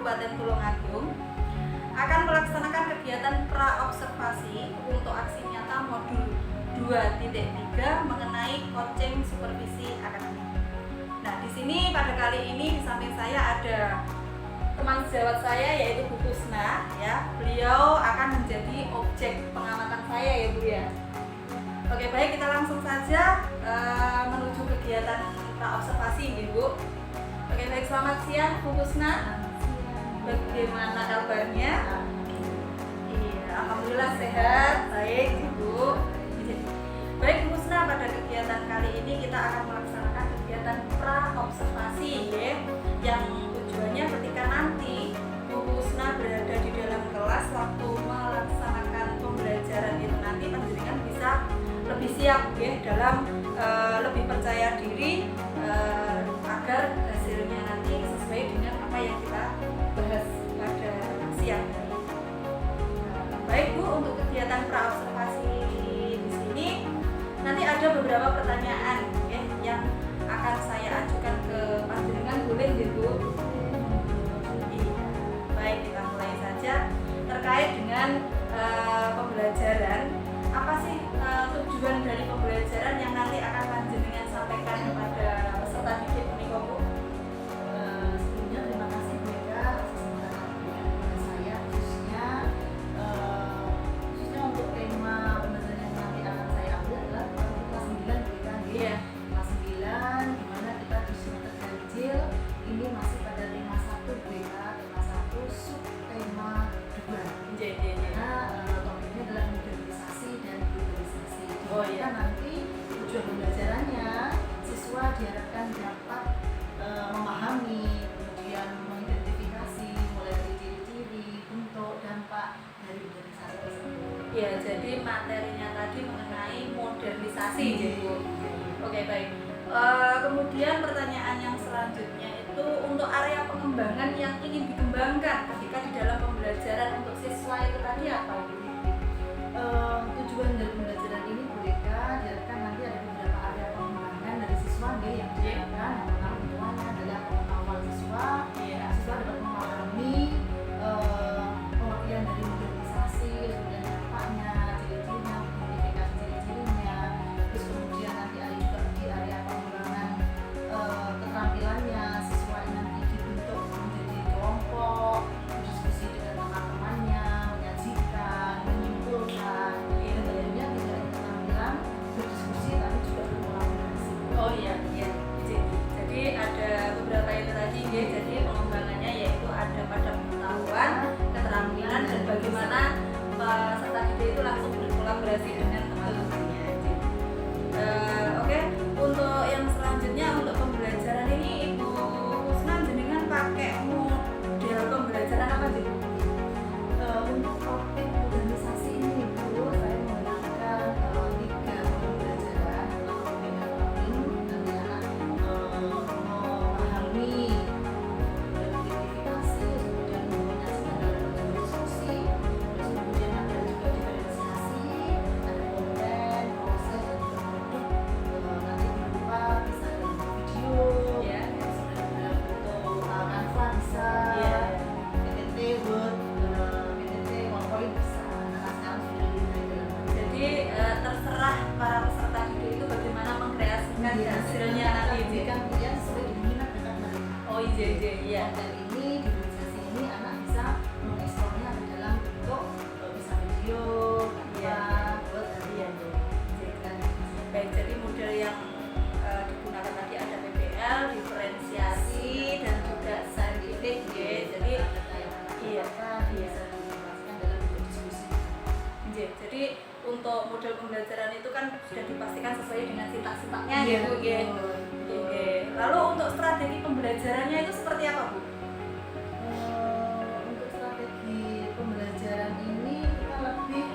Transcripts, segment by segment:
Kabupaten Tulungagung akan melaksanakan kegiatan pra-observasi untuk aksi nyata modul 2.3 mengenai coaching supervisi akademik. Nah, di sini pada kali ini di samping saya ada teman sejawat saya yaitu Bu Kusna ya. Beliau akan menjadi objek pengamatan saya ya Bu ya. Oke, baik, kita langsung saja menuju kegiatan pra-observasi ya Bu. Oke, baik, selamat siang Bu Kusna. Bagaimana kabarnya? Iya, alhamdulillah sehat, baik Bu. Baik Bu Kusna, pada kegiatan kali ini kita akan melaksanakan kegiatan pra-observasi ya, yang tujuannya ketika nanti Bu Kusna berada di dalam kelas waktu melaksanakan pembelajaran itu nanti panjenengan bisa lebih siap ya dalam lebih percaya diri agar hasilnya nanti sesuai dengan apa yang kita bahas pada siang hari. Baik Bu, untuk kegiatan pra-observasi di sini nanti ada beberapa pertanyaan ya, yang akan saya ajukan ke panjenengan, boleh ya Bu? Iya. Baik, kita mulai saja terkait dengan pembelajaran. Apa sih tujuan dari pembelajaran yang nanti akan panjenengan sampaikan kepada peserta didik menika Bu? Sebelumnya terima kasih Bu Eka atas kesempatan kepada saya, khususnya untuk tema pembelajaran yang nanti akan saya ambil adalah kelas 9 Bu Eka. Iya. Kelas 9 di mana kita di semester ganjil ini masih pada tema 1 Bu Eka, tema 1 sub tema 2. Jadi Topiknya adalah modernisasi dan globalisasi. Oh, iya. Nanti tujuan pembelajarannya siswa diharapkan dapat memahami, kemudian mengidentifikasi mulai dari ciri-ciri, bentuk, dampak dari modernisasi tersebut. ya, jadi materinya tadi mengenai modernisasi ya Bu. Oke, baik. Kemudian pertanyaan yang selanjutnya itu untuk area pengembangan yang ingin dikembangkan ketika di dalam pembelajaran untuk siswa itu tadi apa Bu? Tujuan dari pembelajaran ini Bu Eka, diharapkan nanti ada beberapa area pengembangan dari siswa yang diharapkan yang pertama tujuannya adalah pengetahuan siswa. Iya. Siswa dapat memahami pengertian dari modernisasi, kemudian dampaknya, ciri-cirinya, identifikasi ciri-cirinya. Terus kemudian nanti ada juga di area pengembangan keterampilannya siswa yang nanti dibentuk menjadi kelompok, berdiskusi dengan teman-temannya, menyajikan, menyimpulkan, dan tentunya tidak hanya keterampilan berdiskusi tapi juga berkolaborasi. Oh iya, iya. Jadi ada beberapa itu tadi ya. Jadi pengembangannya yaitu ada pada pengetahuan, keterampilan, dan bagaimana peserta didik itu langsung berkolaborasi dengan teman-temannya. Oke, untuk yang selanjutnya untuk pembelajaran ini Ibu Kusna jenengan pakai model pembelajaran apa sih? Untuk topik modernisasi ini Bu, saya menggunakan 3 pembelajaran atau pembelajaran nanti anak memahami, identifikasi, kemudian menyajikan dalam bentuk diskusi, terus kemudian ada juga diferensiasi, ada konten, proses, dan juga produk. Nanti berupa bisa dalam video, Ya. bisa dalam bentuk Canva bisa, Iya. PPT, Word, PPT, PowerPoint bisa. Nah, sekarang sudah dinaik dalam Jadi terserah para peserta didik itu bagaimana mengkreasikan hasilnya nanti itu. kan pilihan sesuai dengan minat bakat mereka. Oh iya, iya. Dan ini di organisasi ini anak bisa mengeksplornya di dalam bentuk bisa video, Iya. Canva, Word, dan Iya. dan Baik, jadi model yang digunakan tadi ada PBL, diferensiasi, dan juga saintifik ya. Jadi iya, bisa dijelaskan dalam bentuk diskusi. jadi untuk model pembelajaran itu kan sudah dipastikan sesuai dengan sintak-sintaknya Iya, ya Bu ya. betul. Oke. Lalu untuk strategi pembelajarannya itu seperti apa Bu? Untuk strategi pembelajaran ini kita lebih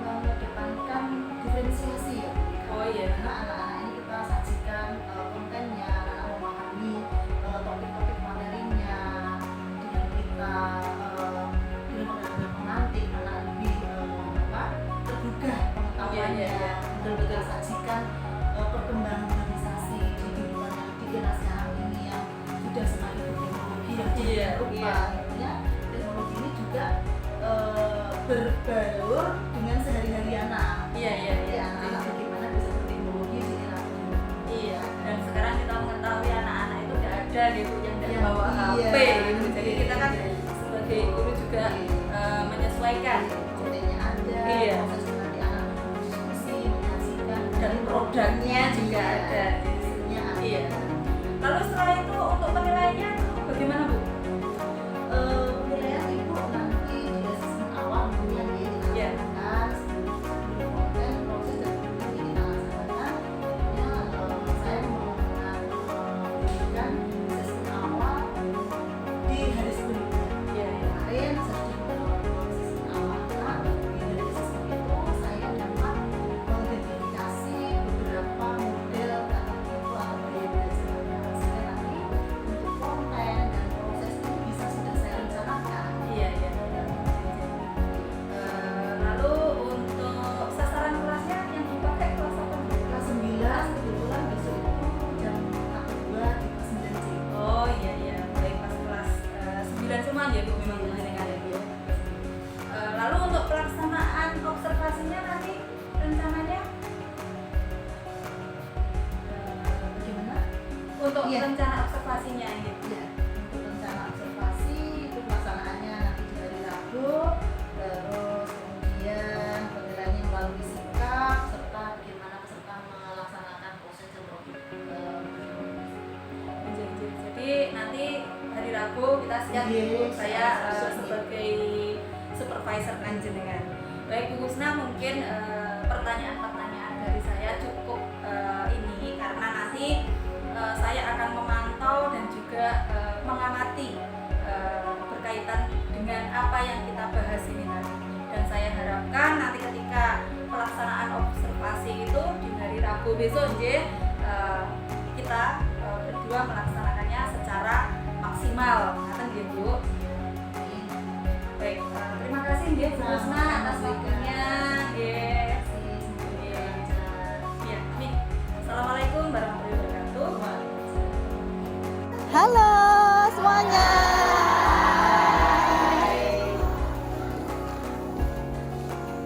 mengedepankan diferensiasi ya. Oh iya. Karena anak-anak ini kita sajikan kontennya, anak-anak memahami topik-topik materinya, dengan kita dengan menanti anak lebih tergugah pengetahuannya. Iya. Betul-betul sajikan perkembangan organisasi di kehidupan yang di nasional Iya, rupa. iya. Artinya teknologi ini juga berbaur dengan sehari-hari anak. Iya, Jadi anak-anak bagaimana bisa berteknologi di era modern. Iya, dan sekarang kita mengetahui anak-anak itu nggak ada gitu yang nggak Iya, bawa iya. HP gitu. Jadi kita kan sebagai guru juga menyesuaikan Contohnya ada, Iya. proses nanti anak berdiskusi, menyaksikan, dan produknya juga ada. hasilnya ada. Iya. Lalu setelah itu untuk penilaiannya bagaimana Bu? Penilaian ibu nanti di asesmen awal kemudian Iya. dilakukan sebelum konten proses dan kemudian kita laksanakan. Tentunya saya memberikan asesmen awal di hari sebelumnya. Iya, iya. Kemarin saya sudah melakukan asesmen awal. Nah, di dari asesmen itu saya dapat mengidentifikasi beberapa model tata kelola atau gaya belajar anak. Sehingga nanti untuk konten dan proses ini bisa sudah saya rencanakan. Iya, iya. Lalu untuk sasaran kelasnya yang dipakai kelas apa? Kelas 9 kebetulan besok itu jam 2 di kelas 9C. Oh iya iya, baik pas kelas 9 semua ya Bu memang penjaringan ya. Lalu untuk pelaksanaan observasinya nanti rencananya Bagaimana? untuk Iya. rencana observasinya gitu. Ya, untuk rencana observasi itu pelaksanaannya nanti di hari Rabu, terus kemudian penilaiannya melalui sikap serta bagaimana peserta melaksanakan proses Jadi nanti hari Rabu kita siap Iya, Bu, saya siap. sebagai supervisor panjenengan. Baik Bu Husna, mungkin pertanyaan-pertanyaan dari saya cukup ini karena nanti saya akan memantau dan juga mengamati berkaitan dengan apa yang kita bahas ini tadi. Dan saya harapkan nanti ketika pelaksanaan observasi itu di hari Rabu besok kita berdua melaksanakannya secara maksimal. Ngaten nggih Bu. Baik, terima kasih nggih Bu Husna atas waktunya. Nggih. Iya, nih. Assalamualaikum warahmatullahi wabarakatuh. Halo semuanya.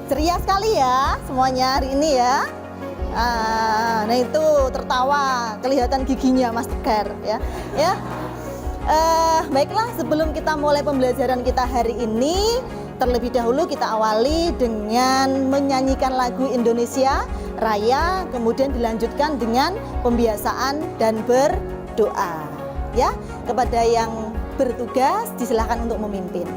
Ceria sekali ya semuanya hari ini ya. Nah itu tertawa, kelihatan giginya Mas Tegar ya. Ya. Baiklah, sebelum kita mulai pembelajaran kita hari ini, terlebih dahulu kita awali dengan menyanyikan lagu Indonesia Raya, kemudian dilanjutkan dengan pembiasaan dan berdoa. Ya, kepada yang bertugas disilahkan untuk memimpin.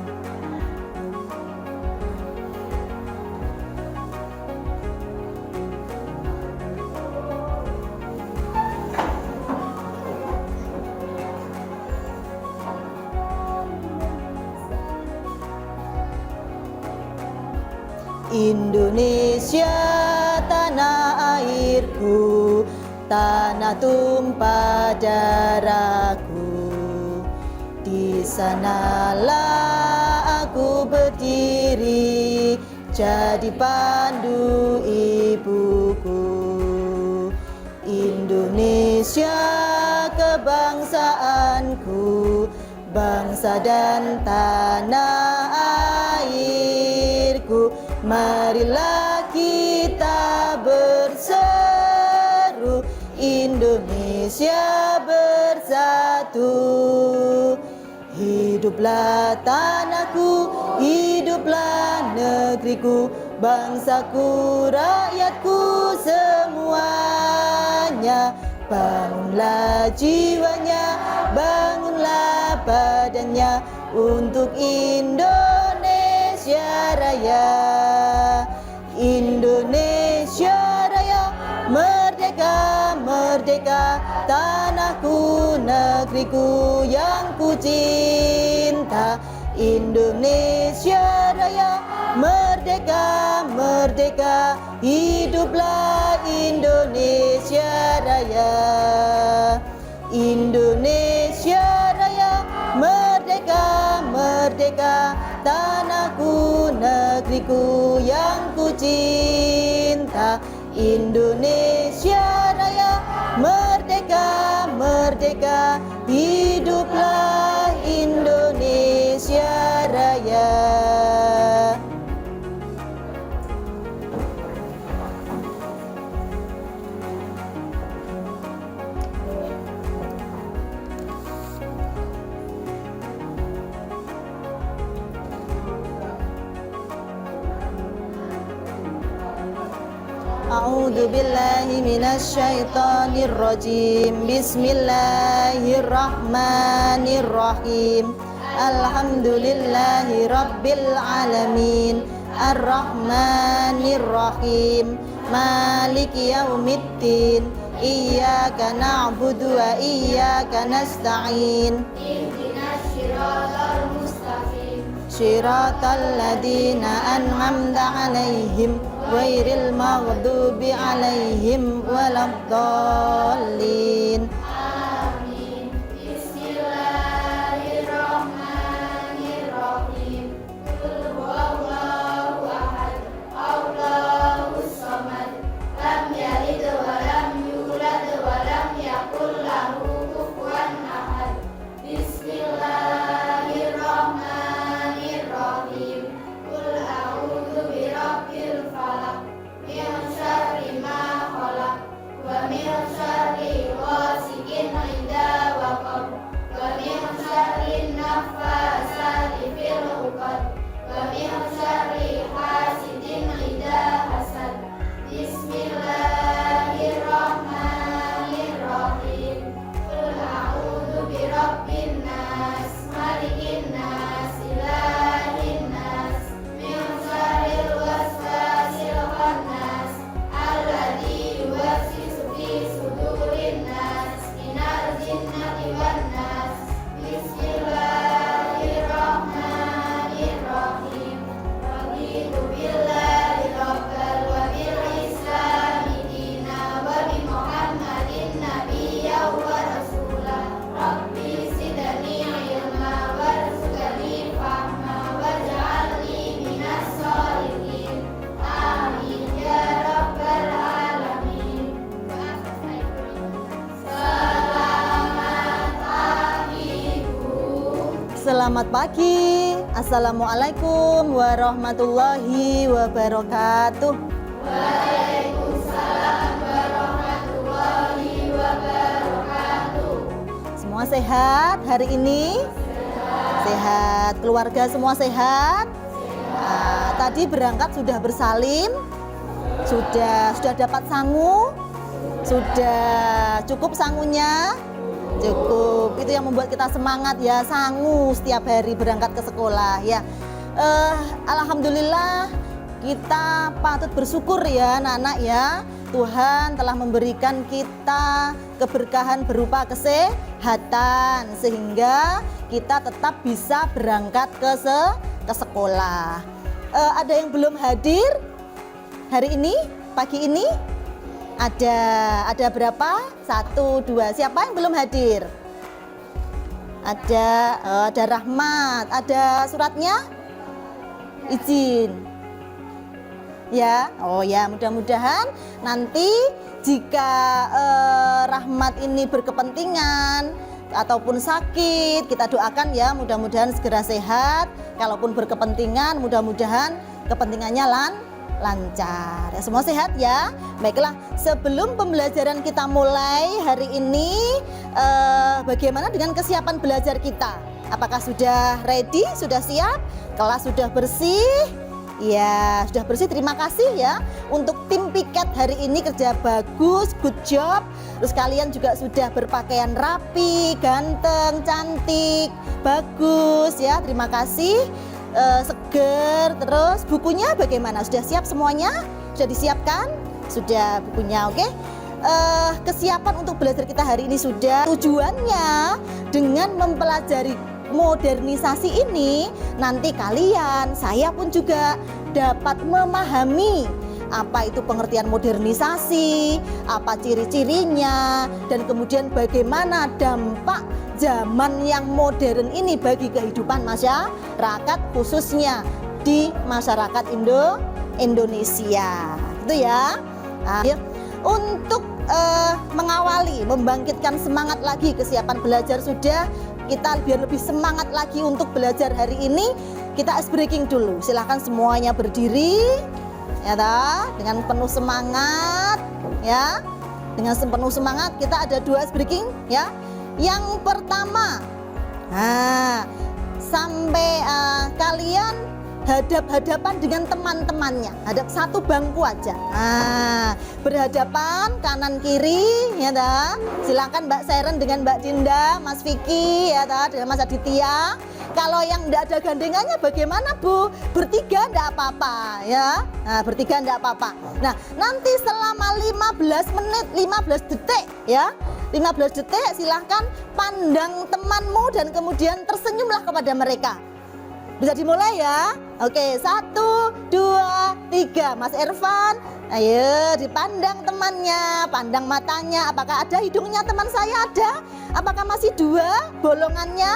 Indonesia tanah airku, tanah tumpah darahku. Di sanalah aku berdiri, jadi pandu ibuku. Indonesia kebangsaanku, bangsa dan tanah airku. Marilah kita berseru, Indonesia bersatu. Hiduplah tanahku, hiduplah negeriku, bangsaku, rakyatku semuanya. Bangunlah jiwanya, bangunlah badannya untuk Indonesia Raya. Indonesia Raya, merdeka, merdeka, tanahku, negeriku yang ku cinta. Indonesia Raya, merdeka, merdeka, hiduplah Indonesia Raya. Indonesia Raya, merdeka, merdeka, tanahku, negeriku yang ku cinta. Indonesia Raya, merdeka, merdeka, hiduplah Indonesia. A'udzu billahi minasyaitonir rajim. Bismillahirrahmanirrahim. Alhamdulillahi rabbil alamin. Ar-Rahmanir-Rahim. Maliki yaumiddin. Iyyaka na'budu wa iyyaka nasta'in. Ihdinas siratal mustaqim. Shiratal ladzina an'amta 'alaihim ghairil maghdubi 'alaihim waladdallin. Amin. Bismillahirrahmanirrahim. Qul huwallahu ahad. Allahus samad. Lam yalid wa lam yulad wa lam yakul lahu kufuwan ahad. Bismillahirrahmanirrahim. Qul a'udzu birabbil falaq. Min syarri ma khalaq. Wa min syarri ghasikin idza waqab. Wa min syarri naffasati fil 'uqad. Wa min syarri hasidin idza hasad. Bismillahirrahmanirrahim. Qul a'udzu birabbin nas, malikin nas, ilahin nas, min syarril waswasil khannas, alladzi yuwaswisu fi sudurin nas, minal jinnati wan nas. Bismillahirrahmanirrahim. Raditu billahi rabban wa bil islami dinan wa bi Muhammadin nabiyyan wa rasulan. Rabbi zidni ilma warzuqni fahma waj'alni minas sholihin. Amin ya rabbal alamin. Selamat pagi, Bu. Selamat pagi. Assalamualaikum warahmatullahi wabarakatuh. Waalaikumsalam warahmatullahi wabarakatuh. Semua sehat hari ini? Sehat. Keluarga semua sehat? Nah, tadi berangkat sudah bersalin? Sudah dapat sangu? Sudah cukup sangunya? Cukup. Itu yang membuat kita semangat ya, sangu setiap hari berangkat ke sekolah ya. Alhamdulillah kita patut bersyukur ya anak-anak ya. Tuhan telah memberikan kita keberkahan berupa kesehatan sehingga kita tetap bisa berangkat ke sekolah. Ada yang belum hadir hari ini, pagi ini? Ada berapa? 1, 2. Siapa yang belum hadir? Ada Rahmat. Ada suratnya? Izin. Ya, oh ya, mudah-mudahan nanti jika Rahmat ini berkepentingan ataupun sakit, kita doakan ya, mudah-mudahan segera sehat. Kalaupun berkepentingan, mudah-mudahan kepentingannya lancar. Ya, semua sehat ya. Baiklah, sebelum pembelajaran kita mulai hari ini, bagaimana dengan kesiapan belajar kita? Apakah sudah ready? Sudah siap? Kelas sudah bersih? Ya, sudah bersih. Terima kasih ya. Untuk tim piket hari ini kerja bagus, good job. Terus kalian juga sudah berpakaian rapi, ganteng, cantik, bagus ya. Terima kasih. Seger. Terus bukunya bagaimana? Sudah siap semuanya? Sudah disiapkan? Sudah bukunya, oke? Kesiapan untuk belajar kita hari ini sudah. Tujuannya dengan mempelajari modernisasi ini, nanti kalian, saya pun juga dapat memahami apa itu pengertian modernisasi, apa ciri-cirinya, dan kemudian bagaimana dampak zaman yang modern ini bagi kehidupan masyarakat, khususnya di masyarakat Indonesia. Itu ya. Nah, untuk mengawali, membangkitkan semangat lagi kesiapan belajar sudah, kita biar lebih semangat lagi untuk belajar hari ini, kita ice breaking dulu. Silahkan semuanya berdiri, ya toh, dengan penuh semangat, ya. Dengan penuh semangat kita ada 2 ice breaking, ya. Yang pertama, sampai kalian hadap-hadapan dengan teman-temannya, hadap satu bangku aja. Nah, berhadapan kanan kiri, ya ta. Silakan Mbak Seren dengan Mbak Dinda, Mas Vicky, ya ta, dengan Mas Aditya. Kalau yang tidak ada gandengannya bagaimana Bu? Bertiga tidak apa-apa ya. Nah, bertiga tidak apa-apa. Nah, nanti selama 15 menit, 15 detik ya. 15 detik silahkan pandang temanmu dan kemudian tersenyumlah kepada mereka. Bisa dimulai ya. Oke, 1, 2, 3. Mas Irfan, ayo dipandang temannya, pandang matanya. Apakah ada hidungnya teman saya ada? Apakah masih 2 bolongannya?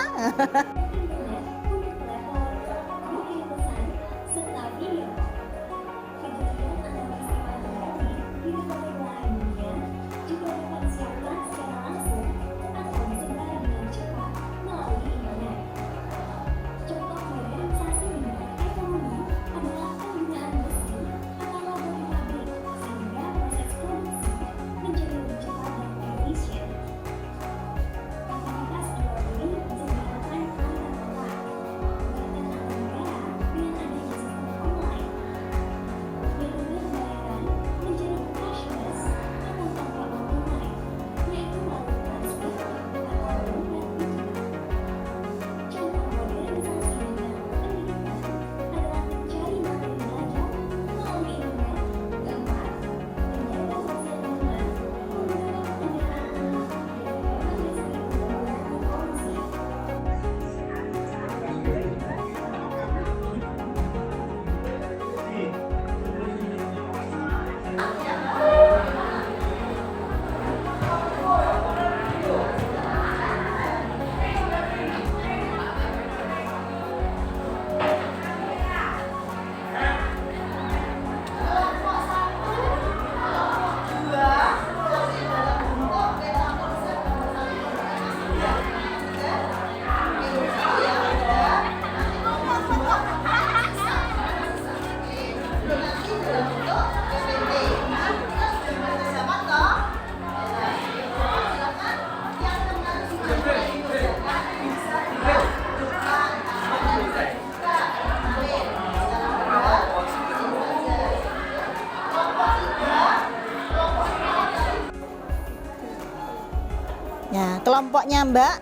Ya, kelompoknya Mbak.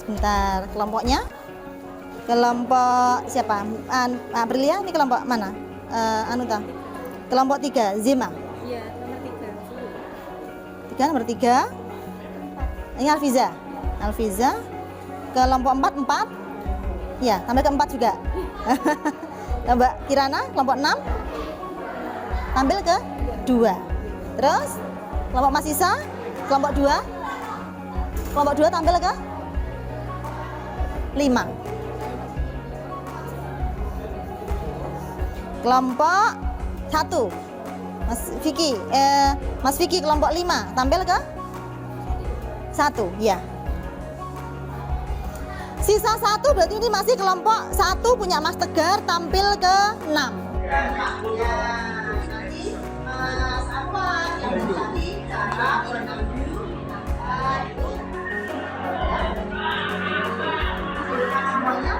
Sebentar, kelompoknya. Kelompok siapa? Aprilia, ini kelompok mana? Anuta. Kelompok 3, Zima. Iya, nomor 3. Nomor 3. Ini Alfiza. Alfiza. Kelompok 4. Ya, tambah ke 4 juga. Mbak Kirana, kelompok 6. Tampil ke 2. Terus kelompok Mas Isa, kelompok 2. Kelompok 2 tampil ke 5. Kelompok 1 Mas Vicky kelompok 5 tampil ke 1 ya. Sisa 1 berarti ini masih kelompok 1 punya Mas Tegar tampil ke 6. Nanti Mas Afwan yang mencari cara mengambil itu semuanya.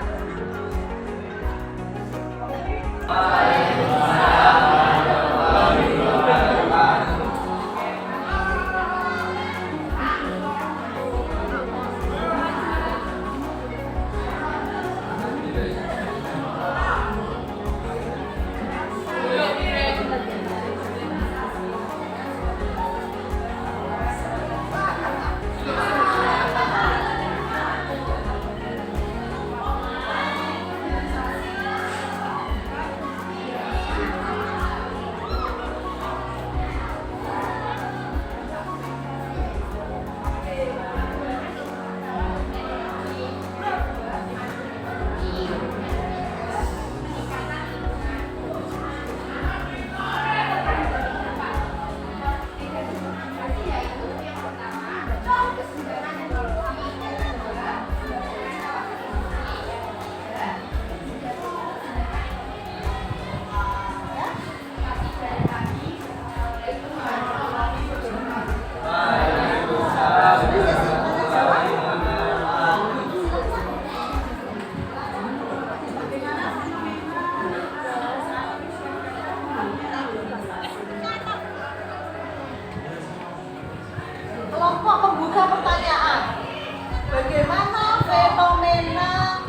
fenomena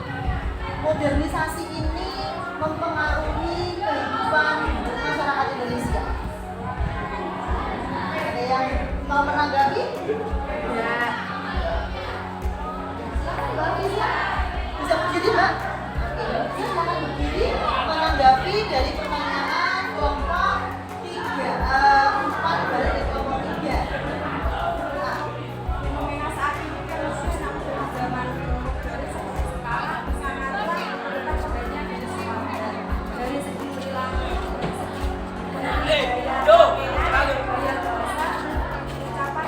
modernisasi ini mempengaruhi kehidupan masyarakat Indonesia? Ada yang mau menanggapi? Ya. Silakan Mbak Fisa. Bisa berdiri Mbak? Oke, silakan berdiri menanggapi dari pertanyaan kelompok 4 dari kelompok 3. Fenomena saat ini kan zaman modern seperti sekarang sangatlah berubah sebenarnya dari semua dari segi perilaku, dari segi budaya bahasa, ucapan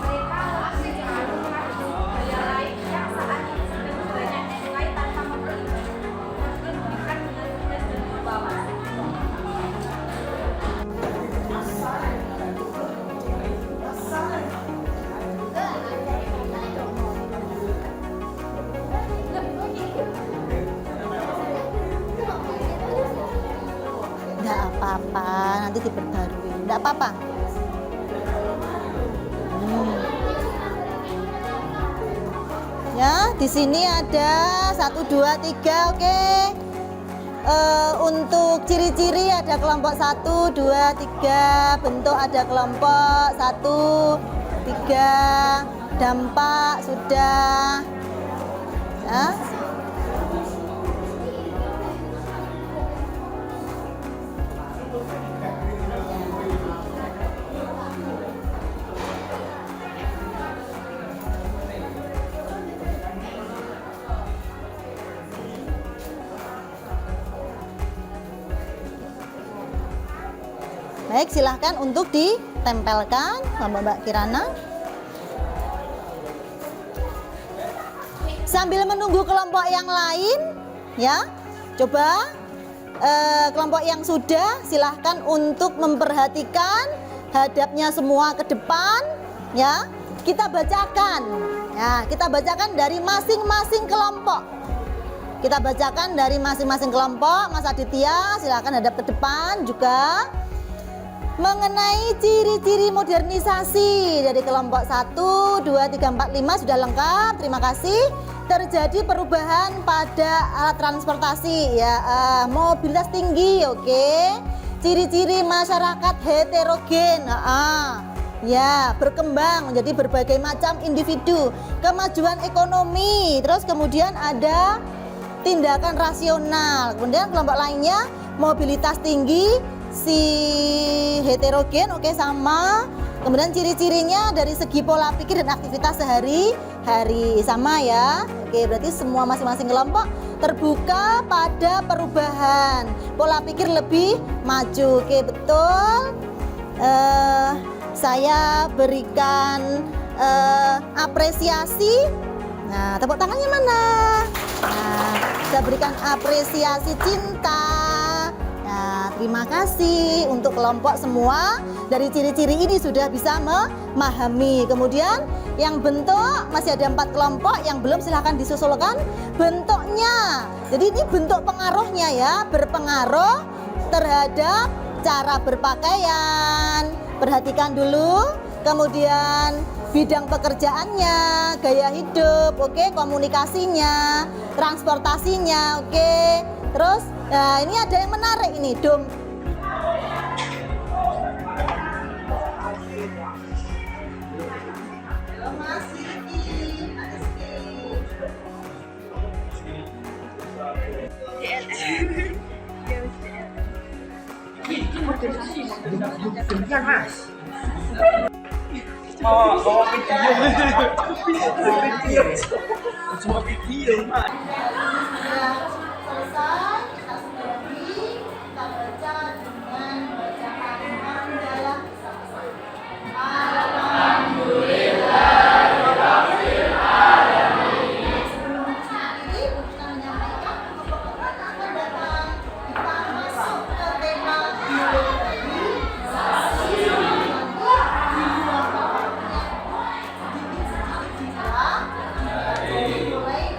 mereka lebih cenderung mengadu budaya lain yang saat ini sedang banyak mulai tanpa memperlihatkan dengan nilai dan bawah. Enggak apa-apa, nanti diperbarui. Enggak apa-apa. Ya, di sini ada 1, 2, 3, oke. Untuk ciri-ciri ada kelompok 1, 2, 3, bentuk ada kelompok 1, 3, dampak sudah. Ya. Baik, silahkan untuk ditempelkan sama Mbak Kirana. Sambil menunggu kelompok yang lain, ya, coba kelompok yang sudah silahkan untuk memperhatikan hadapnya semua ke depan, ya. Kita bacakan, ya, kita bacakan dari masing-masing kelompok. Kita bacakan dari masing-masing kelompok. Mas Aditya, silahkan hadap ke depan juga. Mengenai ciri-ciri modernisasi dari kelompok 1, 2, 3, 4, 5 sudah lengkap. Terima kasih. Terjadi perubahan pada alat transportasi, ya, mobilitas tinggi, oke. Ciri-ciri masyarakat heterogen, ya, berkembang menjadi berbagai macam individu. Kemajuan ekonomi, terus kemudian ada tindakan rasional. Kemudian kelompok lainnya mobilitas tinggi, si heterogen, oke, sama. Kemudian ciri-cirinya dari segi pola pikir dan aktivitas sehari-hari sama, ya. Oke, berarti semua masing-masing kelompok terbuka pada perubahan, pola pikir lebih maju. Oke, betul. Saya berikan apresiasi. Nah, tepuk tangannya mana? Nah, saya berikan apresiasi cinta. Nah, terima kasih untuk kelompok semua. Dari ciri-ciri ini sudah bisa memahami. Kemudian yang bentuk masih ada 4 kelompok yang belum, silahkan disusulkan bentuknya. Jadi ini bentuk pengaruhnya, ya, berpengaruh terhadap cara berpakaian. Perhatikan dulu. Kemudian bidang pekerjaannya, gaya hidup, oke, komunikasinya, transportasinya, oke. Terus, nah, ini ada yang menarik ini, dom. Cuma video, Mas. Selesai, kita sudahi, kita baca dengan bacaan hamdalah bersama-sama. Alhamdulillah. Sebelumnya ini kita menyampaikan pekan akan datang, kita masuk ke tema hilirisasi. Mulai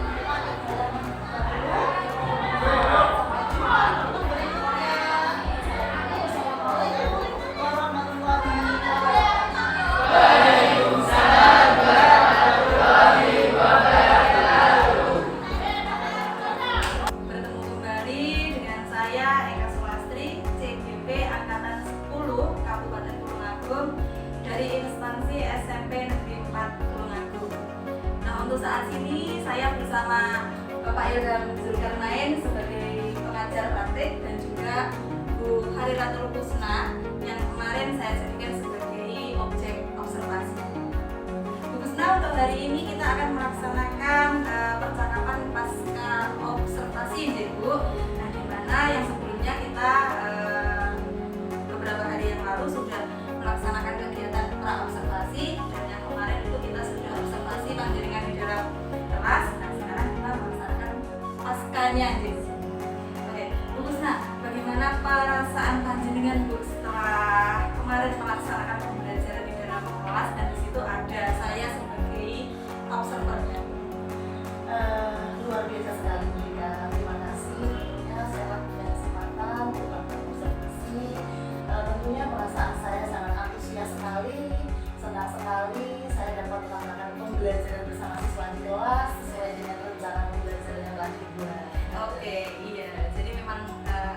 ini saya bersama Bapak Ilham Zulkarnain sebagai pengajar praktik dan juga Bu Hariratul Husna yang kemarin saya jadikan sebagai objek observasi. Bu Husna, untuk hari ini kita akan melaksanakan percakapan pasca observasi, ya Bu. Nah, di mana yang sebelumnya kita beberapa hari yang lalu sudah melaksanakan kegiatan pra observasi, dan yang kemarin itu kita sudah observasi panjenengan di dalam kelas. Nah, sekarang kita melaksanakan paskanya, Jis. Oke, Bu Husna, bagaimana perasaan panjenengan, Bu, setelah kemarin melaksanakan pembelajaran di dalam kelas dan di situ ada saya sebagai observernya? Luar biasa sekali juga. Terima kasih ya, saya punya kesempatan untuk melakukan observasi. Tentunya perasaan saya sangat antusias sekali, senang sekali saya dapat melakukan pembelajaran bersama siswa di kelas sesuai dengan rencana pembelajaran yang telah dibuat. Oke, iya. Jadi memang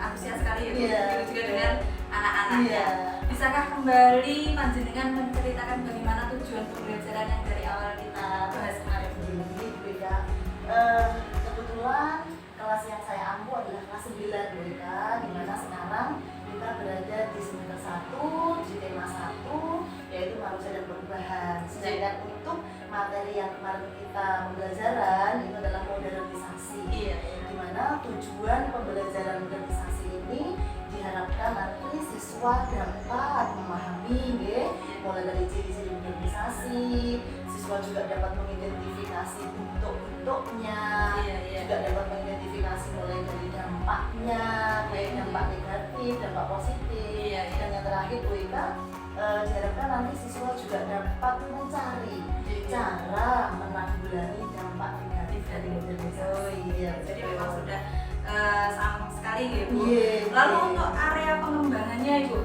antusias sekali ya, Bu. Iya. Begitu juga dengan anak-anaknya. Iya. Bisakah kembali panjenengan menceritakan bagaimana tujuan pembelajaran yang dari awal kita bahas kemarin? Jadi beda. Kebetulan kelas yang saya ampu adalah kelas 9 BK, di mana sekarang kita berada di semester 1 di tema 1 yaitu manusia dan perubahan. Sedangkan untuk materi yang kemarin kita pembelajaran itu adalah modernisasi. Iya. Di mana tujuan pembelajaran modernisasi ini diharapkan nanti siswa dapat memahami mulai dari ciri-ciri modernisasi, siswa juga dapat mengidentifikasi bentuk-bentuknya, juga dapat mengidentifikasi mulai dari dampaknya, baik dampak negatif, dampak positif, dan yang terakhir Bu Ika, diharapkan nanti siswa juga dapat mencari cara menanggulangi dampak negatif dari modernisasi. Jadi memang sudah sama sekali ya, Bu. Iya. Lalu untuk area pengembangannya, Ibu,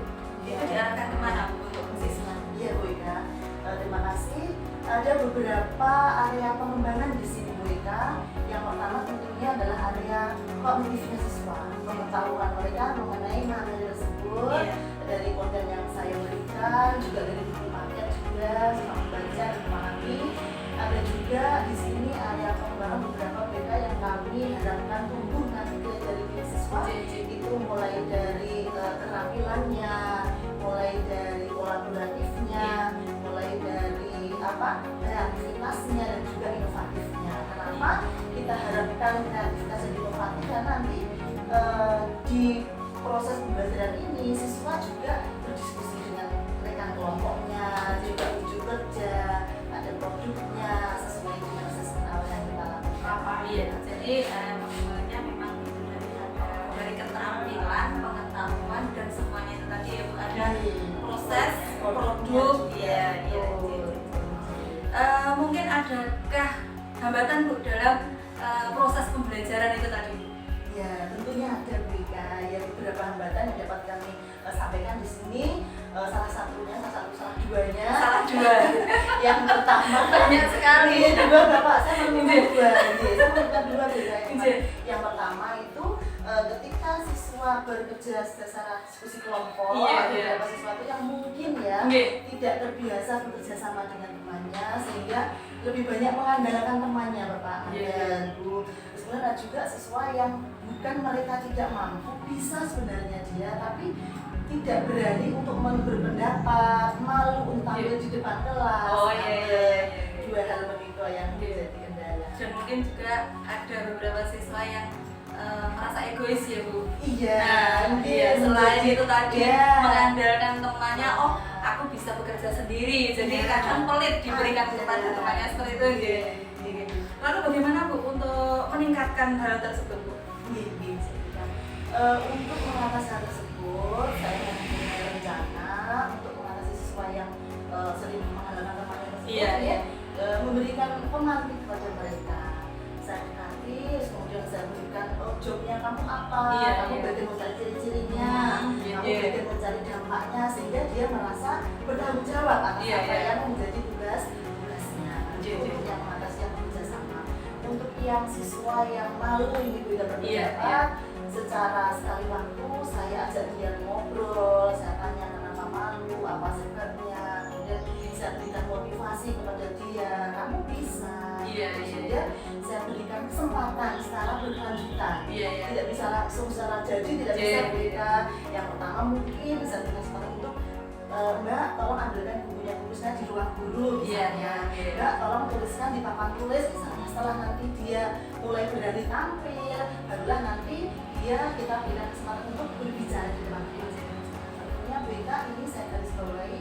itu diarahkan kemana, Bu, untuk siswa? Iya Bu Ika, terima kasih. Ada beberapa area pengembangan di sini Bu Ika. Yang pertama tentunya adalah area kognitifnya siswa, pengetahuan mereka mengenai materi tersebut. Iya. Dari konten yang saya berikan, juga dari buku paket juga, sama membaca dan memahami. Ada juga di sini area pengembangan beberapa BK yang kami harapkan tumbuh nanti dari diri siswa. Itu mulai dari keterampilannya, mulai dari kolaboratifnya, mulai dari kreativitasnya dan juga inovatifnya. Kenapa kita harapkan kreativitas dan inovatif? Karena nanti di proses pembelajaran ini siswa juga berdiskusi dengan rekan kelompoknya, juga ujuk kerja, ada produknya sesuai dengan assessment awal yang kita lakukan. Iya. Jadi pengembangannya memang itu dari keterampilan, pengetahuan dan semuanya itu tadi ya, Bu. Ada proses, produk, iya. Mungkin adakah hambatan, Bu, dalam proses pembelajaran itu tadi? Ya, tentunya ada Bu Ika. Ya, beberapa hambatan yang dapat kami sampaikan di sini. Salah duanya. Salah dua. Yang pertama Banyak sekali. Iya, dua Bapak. Saya menemukan dua. Saya menemukan dua Bu Ika. Yang pertama itu ketika siswa bekerja secara diskusi kelompok, ada beberapa siswa itu yang mungkin tidak terbiasa bekerja sama dengan temannya, sehingga lebih banyak mengandalkan temannya Bapak dan Bu. Sebenarnya ada juga siswa yang bukan mereka tidak mampu, bisa sebenarnya dia, tapi tidak berani untuk berpendapat, malu untuk tampil di depan kelas. Dua hal begitu yang menjadi kendala. Dan mungkin juga ada beberapa siswa yang merasa egois ya, Bu. Iya. Selain itu tadi mengandalkan temannya, oh aku bisa bekerja sendiri, jadi kadang pelit diberikan kepada temannya seperti itu. Lalu bagaimana, Bu, untuk meningkatkan hal tersebut, Bu? Untuk mengatasi hal tersebut, saya mempunyai rencana untuk mengatasi siswa yang sering mengandalkan temannya tersebut, memberikan pemantik kepada mereka. Saya dekati, kemudian saya berikan jobnya kamu apa, kamu bagian mencari ciri-cirinya, kamu bagian mencari dampaknya, sehingga dia merasa bertanggung jawab atas apa yang menjadi tugasnya. Untuk yang mengatasi yang kerjasama. Untuk yang siswa yang malu ini beda berpendapat, secara sekali waktu saya ajak dia ngobrol, saya tanya kenapa malu, apa sebabnya, kemudian bisa berikan motivasi kepada dia, kamu bisa. Sehingga jadi tidak bisa kita. Yang pertama mungkin bisa tulis untuk Mbak, tolong ambilkan bukunya tulisnya di ruang guru misalnya. Mbak, tolong tuliskan di papan tulis misalnya. Setelah nanti dia mulai berani tampil, barulah nanti kita berikan kesempatan untuk berbicara di depan kelas. Tentunya BK ini saya garis bawahi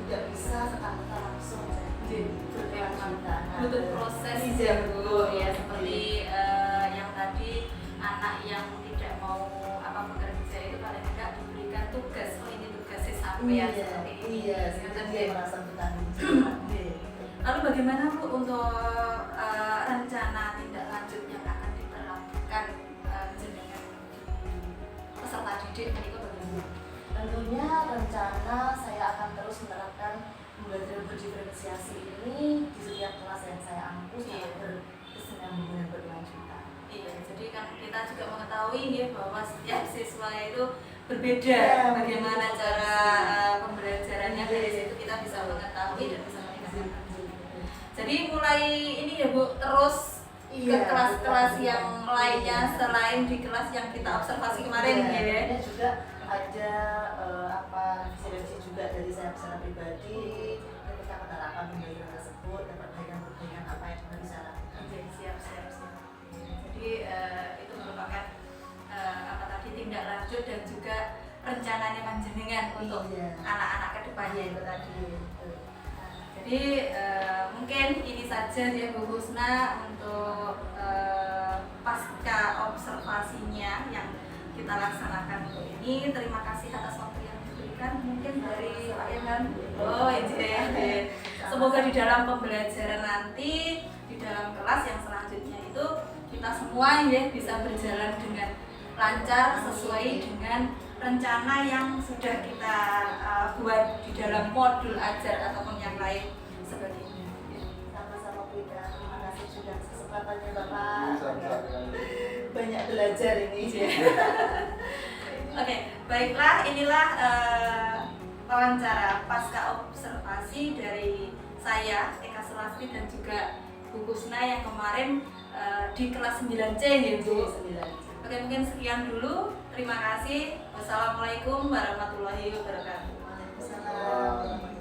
tidak bisa serta-merta langsung butuh proses ya Bu, ya seperti yang tadi anak yang tidak mau bekerja itu paling tidak diberikan tugas, oh ini tugasnya sampai ya seperti ini. Iya, dia merasa bertanggung jawab. Lalu bagaimana Bu untuk rencana tindak lanjut yang akan diterapkan jenengan peserta didik ini bagaimana? Tentunya rencana saya akan terus menerapkan pembelajaran berdiferensiasi ini di setiap kelas yang saya ampu sampai berkesinambungan dan berkelanjutan. Iya, jadi kan kita juga mengetahui ya bahwa setiap siswa itu berbeda bagaimana cara pembelajarannya, dari situ kita bisa mengetahui dan bisa meningkatkan. Jadi mulai ini ya Bu, terus ke kelas-kelas yang lainnya selain di kelas yang kita observasi kemarin ya. Ini juga ada revisi juga dari saya secara pribadi ketika penerapan pembelajaran tersebut dan perbaikan apa yang pernah bisa lakukan. Siap. Jadi itu merupakan tadi tindak lanjut dan juga rencananya panjenengan untuk anak-anak kedepannya itu tadi. Jadi mungkin ini saja ya Bu Husna untuk pasca observasinya yang kita laksanakan untuk ini. Terima kasih atas waktu yang diberikan. Mungkin dari Pak Irhan. Oh izin. Semoga di dalam pembelajaran nanti, di dalam kelas yang selanjutnya itu kita semua ya bisa berjalan dengan lancar sesuai dengan rencana yang sudah kita buat di dalam modul ajar ataupun yang lain sebagainya. Sama-sama Bu Ida, terima kasih sudah kesempatannya Bapak. Banyak belajar ini. Oke, baiklah, inilah wawancara pasca observasi dari saya Eka Sulastri dan juga Bu Husna yang kemarin di kelas 9C ya Bu. Oke, mungkin sekian dulu. Terima kasih. Wassalamualaikum warahmatullahi wabarakatuh. Waalaikumsalam.